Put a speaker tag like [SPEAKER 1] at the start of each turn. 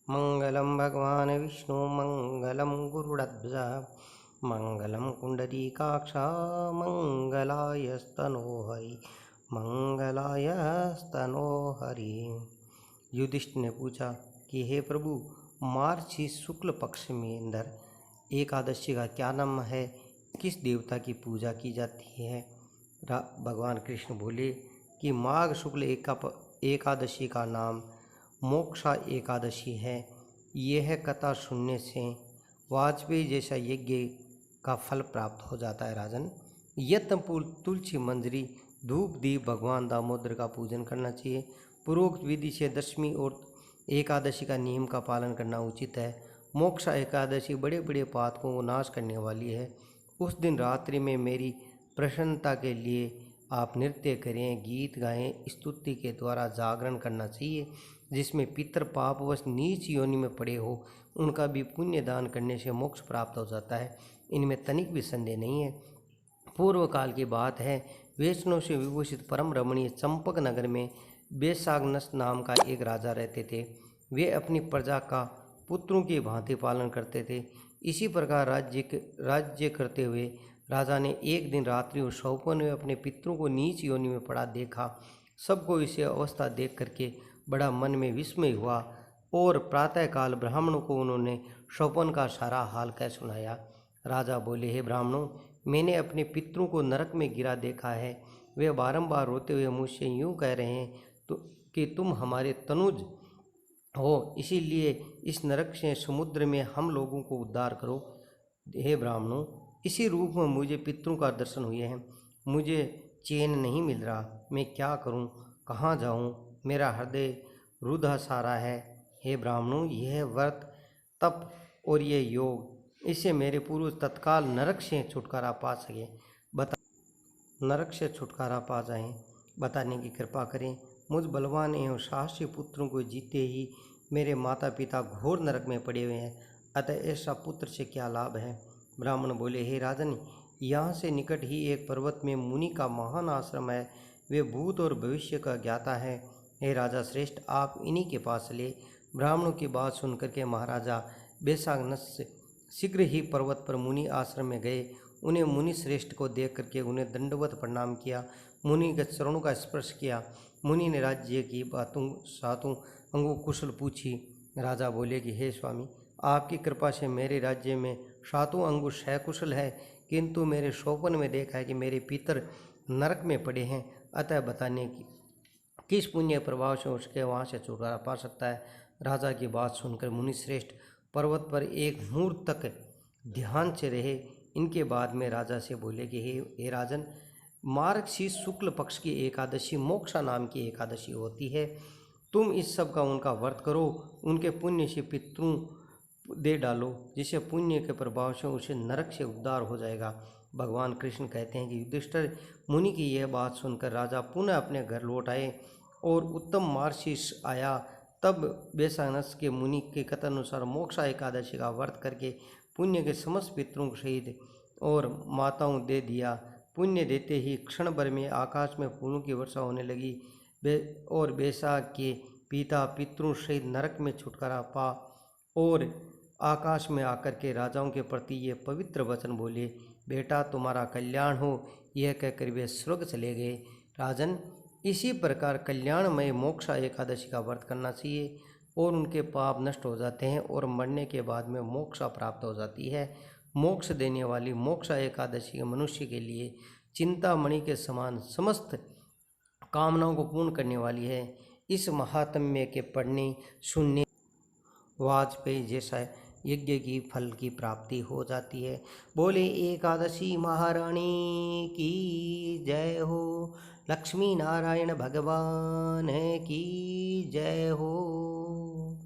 [SPEAKER 1] मंगलम भगवान विष्णु मंगलम गुरुड़ध्वज मंगलम कुंडलीकाक्षा मंगलायस्तनोहरि मंगलायस्तनोहरि। युधिष्ठिर ने पूछा कि हे प्रभु, मार्गशीर्ष शुक्ल पक्ष में अंदर एकादशी का क्या नाम है, किस देवता की पूजा की जाती है? भगवान कृष्ण बोले कि माघ शुक्ल एकादशी का नाम मोक्षा एकादशी है। यह कथा सुनने से वाजपेयी जैसा यज्ञ का फल प्राप्त हो जाता है। राजन, यत्न तुलसी मंजरी धूप दीप भगवान दामोदर का पूजन करना चाहिए। पूर्वोक्त विधि से दशमी और एकादशी का नियम का पालन करना उचित है। मोक्षा एकादशी बड़े बड़े पातकों को नाश करने वाली है। उस दिन रात्रि में मेरी प्रसन्नता के लिए आप नृत्य करें, गीत गाएं, स्तुति के द्वारा जागरण करना चाहिए। जिसमें पितर पापवश नीच योनि में पड़े हो, उनका भी पुण्य दान करने से मोक्ष प्राप्त हो जाता है। इनमें तनिक भी संदेह नहीं है। पूर्व काल की बात है, वैष्णव से विभूषित परम रमणीय चंपक नगर में बेसागनस नाम का एक राजा रहते थे। वे अपनी प्रजा का पुत्रों की भांति पालन करते थे। इसी प्रकार राज्य करते हुए राजा ने एक दिन रात्रि और शौपन में अपने पितरों को नीच योनि में पड़ा देखा। सबको इसे अवस्था देख करके बड़ा मन में विस्मय हुआ और प्रातःकाल ब्राह्मणों को उन्होंने शौपन का सारा हाल कह सुनाया। राजा बोले, हे ब्राह्मणों, मैंने अपने पितरों को नरक में गिरा देखा है। वे बारंबार रोते हुए मुझसे यूँ कह रहे हैं कि तुम हमारे तनुज हो, इसीलिए इस नरक से समुद्र में हम लोगों को उद्धार करो। हे ब्राह्मणों, इसी रूप में मुझे पितरों का दर्शन हुए हैं। मुझे चैन नहीं मिल रहा, मैं क्या करूं, कहाँ जाऊं? मेरा हृदय रुधा सारा है। हे ब्राह्मणों, यह व्रत तप और यह योग, इससे मेरे पूर्वज तत्काल नरक से छुटकारा पा सके। नरक से छुटकारा पा जाएं, बताने की कृपा करें। मुझ बलवान एवं साहसी पुत्रों को जीते ही मेरे माता पिता घोर नरक में पड़े हुए हैं, अतः ऐसा पुत्र से क्या लाभ है? ब्राह्मण बोले, हे राजन, यहाँ से निकट ही एक पर्वत में मुनि का महान आश्रम है। वे भूत और भविष्य का ज्ञाता है। हे राजा श्रेष्ठ, आप इन्हीं के पास चले। ब्राह्मणों की बात सुनकर के महाराजा बेसागनस शीघ्र ही पर्वत पर मुनि आश्रम में गए। उन्हें मुनि श्रेष्ठ को देख करके उन्हें दंडवत प्रणाम किया, मुनि के चरणों का स्पर्श किया। मुनि ने राज्य की बातों सातों अंगों कुशल पूछी। राजा बोले कि हे स्वामी, आपकी कृपा से मेरे राज्य में सातों अंगुश सकुशल है, किंतु मेरे शोपन में देखा है कि मेरे पितर नरक में पड़े हैं। अतः बताने की किस पुण्य प्रभाव से उसके वहाँ से छुटकारा पा सकता है? राजा की बात सुनकर मुनिश्रेष्ठ पर्वत पर एक मुहूर्त तक ध्यान से रहे। इनके बाद में राजा से बोले कि हे राजन, मार्गशीर्ष शुक्ल पक्ष की एकादशी मोक्षा नाम की एकादशी होती है। तुम इस सब का उनका व्रत करो, उनके पुण्य से पितरों दे डालो, जिससे पुण्य के प्रभाव से उसे नरक से उद्धार हो जाएगा। भगवान कृष्ण कहते हैं कि युधिष्ठिर मुनि की यह बात सुनकर राजा पुनः अपने घर लौट आए और उत्तम मार्गशीर्ष आया। तब बेसानस के मुनि के कथन अनुसार मोक्षा एकादशी का व्रत करके पुण्य के समस्त पितरों को शहीद और माताओं दे दिया। पुण्य देते ही क्षण भर में आकाश में फूलों की वर्षा होने लगी और बेसा के पिता पितरों सहित नरक में छुटकारा पा और आकाश में आकर के राजाओं के प्रति ये पवित्र वचन बोले, बेटा तुम्हारा कल्याण हो। यह कहकर वे स्वर्ग चले गए। राजन, इसी प्रकार कल्याणमय मोक्षा एकादशी का व्रत करना चाहिए और उनके पाप नष्ट हो जाते हैं और मरने के बाद में मोक्षा प्राप्त हो जाती है। मोक्ष देने वाली मोक्षा एकादशी के मनुष्य के लिए चिंतामणि के समान समस्त कामनाओं को पूर्ण करने वाली है। इस महात्म्य के पढ़ने सुनने वाजपेयी जैसा यज्ञ की फल की प्राप्ति हो जाती है। बोले एकादशी महारानी की जय हो, लक्ष्मी नारायण भगवान की जय हो।